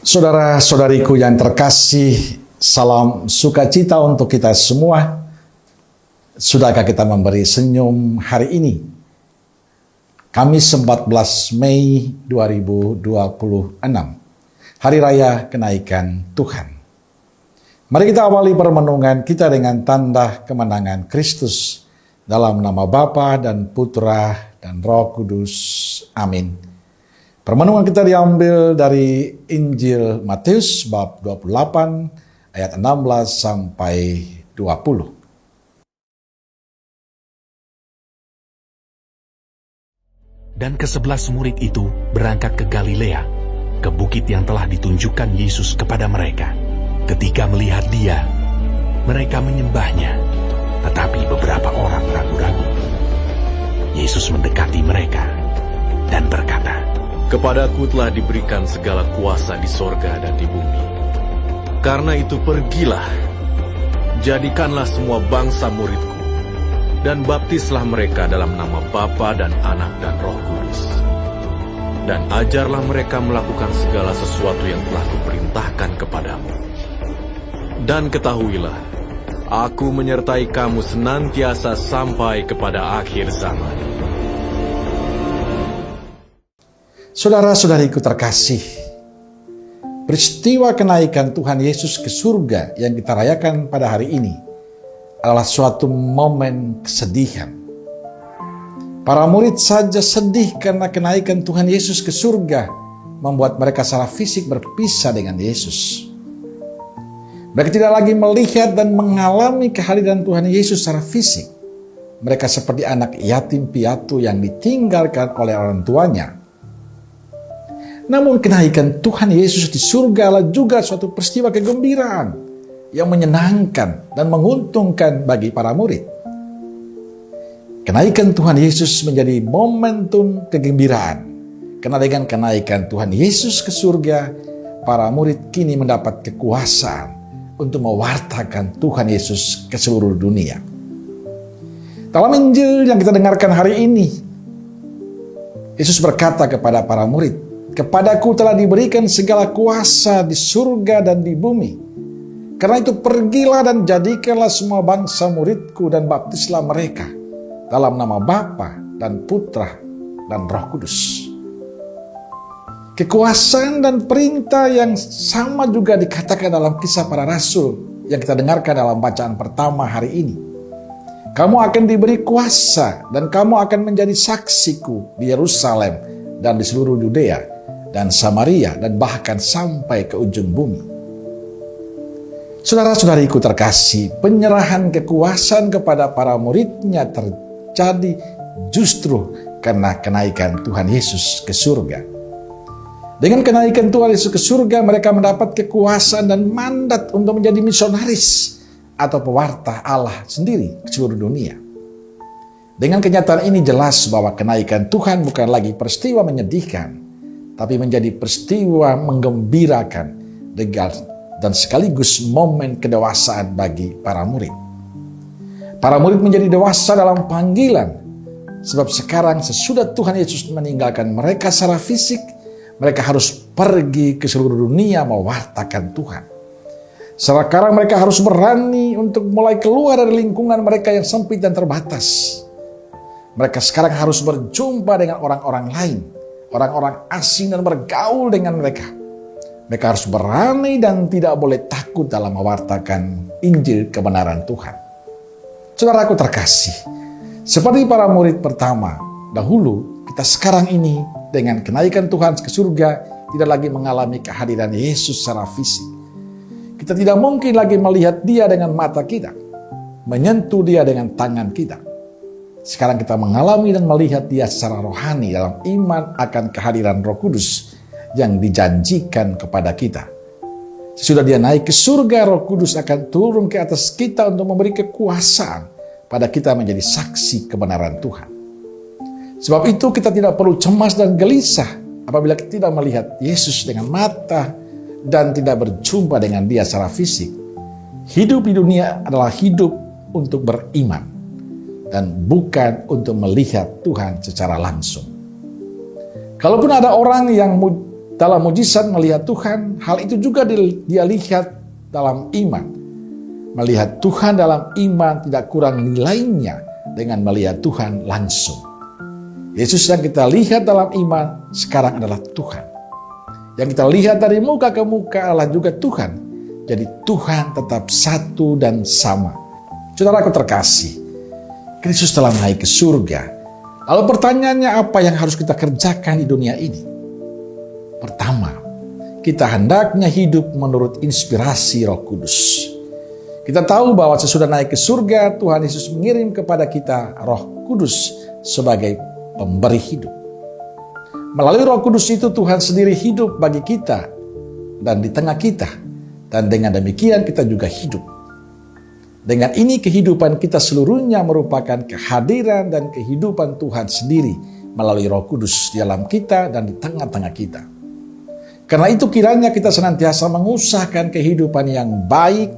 Saudara-saudariku yang terkasih, salam sukacita untuk kita semua. Sudahkah kita memberi senyum hari ini? Kamis 14 Mei 2026, Hari Raya Kenaikan Tuhan. Mari kita awali permenungan kita dengan tanda kemenangan Kristus dalam nama Bapa dan Putra dan Roh Kudus. Amin. Permenungan kita diambil dari Injil Matius bab 28 ayat 16 sampai 20. Dan ke-11 murid itu berangkat ke Galilea, ke bukit yang telah ditunjukkan Yesus kepada mereka. Ketika melihat Dia, mereka menyembahnya, tetapi beberapa orang ragu-ragu. Yesus mendekati mereka dan berkata, "Kepadaku telah diberikan segala kuasa di sorga dan di bumi. Karena itu pergilah, jadikanlah semua bangsa muridku, dan baptislah mereka dalam nama Bapa dan Anak dan Roh Kudus. Dan ajarlah mereka melakukan segala sesuatu yang telah kuperintahkan kepadamu. Dan ketahuilah, aku menyertai kamu senantiasa sampai kepada akhir zaman." Saudara-saudariku terkasih, peristiwa kenaikan Tuhan Yesus ke surga yang kita rayakan pada hari ini adalah suatu momen kesedihan. Para murid saja sedih karena kenaikan Tuhan Yesus ke surga membuat mereka secara fisik berpisah dengan Yesus. Mereka tidak lagi melihat dan mengalami kehadiran Tuhan Yesus secara fisik. Mereka seperti anak yatim piatu yang ditinggalkan oleh orang tuanya. Namun kenaikan Tuhan Yesus di surga adalah juga suatu peristiwa kegembiraan yang menyenangkan dan menguntungkan bagi para murid. Kenaikan Tuhan Yesus menjadi momentum kegembiraan. Karena dengan kenaikan Tuhan Yesus ke surga, para murid kini mendapat kekuasaan untuk mewartakan Tuhan Yesus ke seluruh dunia. Dalam Injil yang kita dengarkan hari ini, Yesus berkata kepada para murid, "Kepadaku telah diberikan segala kuasa di surga dan di bumi. Karena itu pergilah dan jadikanlah semua bangsa muridku dan baptislah mereka dalam nama Bapa dan Putra dan Roh Kudus." Kekuasaan dan perintah yang sama juga dikatakan dalam Kisah Para Rasul yang kita dengarkan dalam bacaan pertama hari ini. "Kamu akan diberi kuasa dan kamu akan menjadi saksiku di Yerusalem dan di seluruh Yudea dan Samaria, dan bahkan sampai ke ujung bumi." Saudara-saudariku terkasih, penyerahan kekuasaan kepada para muridnya terjadi justru karena kenaikan Tuhan Yesus ke surga. Dengan kenaikan Tuhan Yesus ke surga, mereka mendapat kekuasaan dan mandat untuk menjadi misionaris atau pewarta Allah sendiri ke seluruh dunia. Dengan kenyataan ini jelas bahwa kenaikan Tuhan bukan lagi peristiwa menyedihkan, tapi menjadi peristiwa menggembirakan dan sekaligus momen kedewasaan bagi para murid. Para murid menjadi dewasa dalam panggilan, sebab sekarang sesudah Tuhan Yesus meninggalkan mereka secara fisik, mereka harus pergi ke seluruh dunia mewartakan Tuhan. Sekarang mereka harus berani untuk mulai keluar dari lingkungan mereka yang sempit dan terbatas. Mereka sekarang harus berjumpa dengan orang-orang lain, orang-orang asing, dan bergaul dengan mereka. Mereka harus berani dan tidak boleh takut dalam mewartakan Injil kebenaran Tuhan. Saudaraku terkasih, seperti para murid pertama dahulu, kita sekarang ini dengan kenaikan Tuhan ke surga tidak lagi mengalami kehadiran Yesus secara fisik. Kita tidak mungkin lagi melihat Dia dengan mata kita, menyentuh Dia dengan tangan kita. Sekarang kita mengalami dan melihat Dia secara rohani dalam iman akan kehadiran Roh Kudus yang dijanjikan kepada kita. Sesudah Dia naik ke surga, Roh Kudus akan turun ke atas kita untuk memberi kekuasaan pada kita menjadi saksi kebenaran Tuhan. Sebab itu kita tidak perlu cemas dan gelisah apabila kita tidak melihat Yesus dengan mata dan tidak berjumpa dengan Dia secara fisik. Hidup di dunia adalah hidup untuk beriman dan bukan untuk melihat Tuhan secara langsung. Kalaupun ada orang yang dalam mujizat melihat Tuhan, hal itu juga dia lihat dalam iman. Melihat Tuhan dalam iman tidak kurang nilainya dengan melihat Tuhan langsung. Yesus yang kita lihat dalam iman sekarang adalah Tuhan. Yang kita lihat dari muka ke muka adalah juga Tuhan. Jadi Tuhan tetap satu dan sama. Saudaraku terkasih, Kristus telah naik ke surga. Lalu pertanyaannya, apa yang harus kita kerjakan di dunia ini? Pertama, kita hendaknya hidup menurut inspirasi Roh Kudus. Kita tahu bahwa sesudah naik ke surga, Tuhan Yesus mengirim kepada kita Roh Kudus sebagai pemberi hidup. Melalui Roh Kudus itu Tuhan sendiri hidup bagi kita dan di tengah kita. Dan dengan demikian kita juga hidup. Dengan ini kehidupan kita seluruhnya merupakan kehadiran dan kehidupan Tuhan sendiri melalui Roh Kudus di dalam kita dan di tengah-tengah kita. Karena itu kiranya kita senantiasa mengusahakan kehidupan yang baik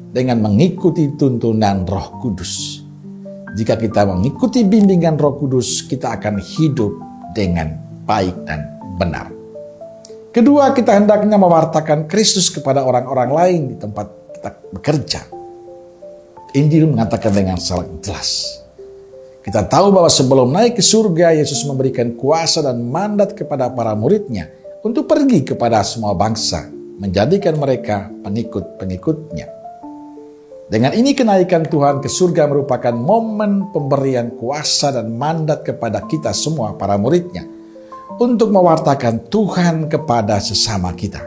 dengan mengikuti tuntunan Roh Kudus. Jika kita mengikuti bimbingan Roh Kudus, kita akan hidup dengan baik dan benar. Kedua, kita hendaknya mewartakan Kristus kepada orang-orang lain di tempat kita bekerja. Injil mengatakan dengan sangat jelas. Kita tahu bahwa sebelum naik ke surga, Yesus memberikan kuasa dan mandat kepada para murid-Nya untuk pergi kepada semua bangsa, menjadikan mereka pengikut-pengikut-Nya. Dengan ini kenaikan Tuhan ke surga merupakan momen pemberian kuasa dan mandat kepada kita semua para murid-Nya untuk mewartakan Tuhan kepada sesama kita.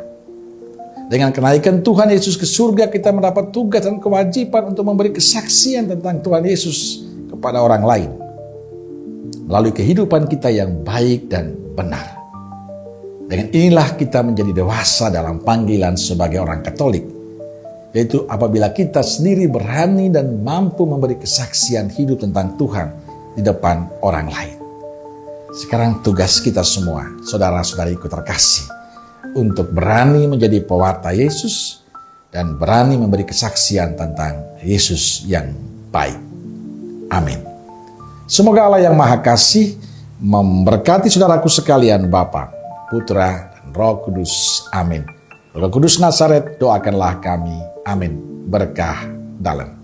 Dengan kenaikan Tuhan Yesus ke surga, kita mendapat tugas dan kewajiban untuk memberi kesaksian tentang Tuhan Yesus kepada orang lain melalui kehidupan kita yang baik dan benar. Dengan inilah kita menjadi dewasa dalam panggilan sebagai orang Katolik, yaitu apabila kita sendiri berani dan mampu memberi kesaksian hidup tentang Tuhan di depan orang lain. Sekarang tugas kita semua, saudara-saudariku terkasih, untuk berani menjadi pewarta Yesus dan berani memberi kesaksian tentang Yesus yang baik. Amin. Semoga Allah yang Maha Kasih memberkati saudaraku sekalian, Bapa, Putra, dan Roh Kudus. Amin. Roh Kudus Nazaret, doakanlah kami. Amin. Berkah dalam.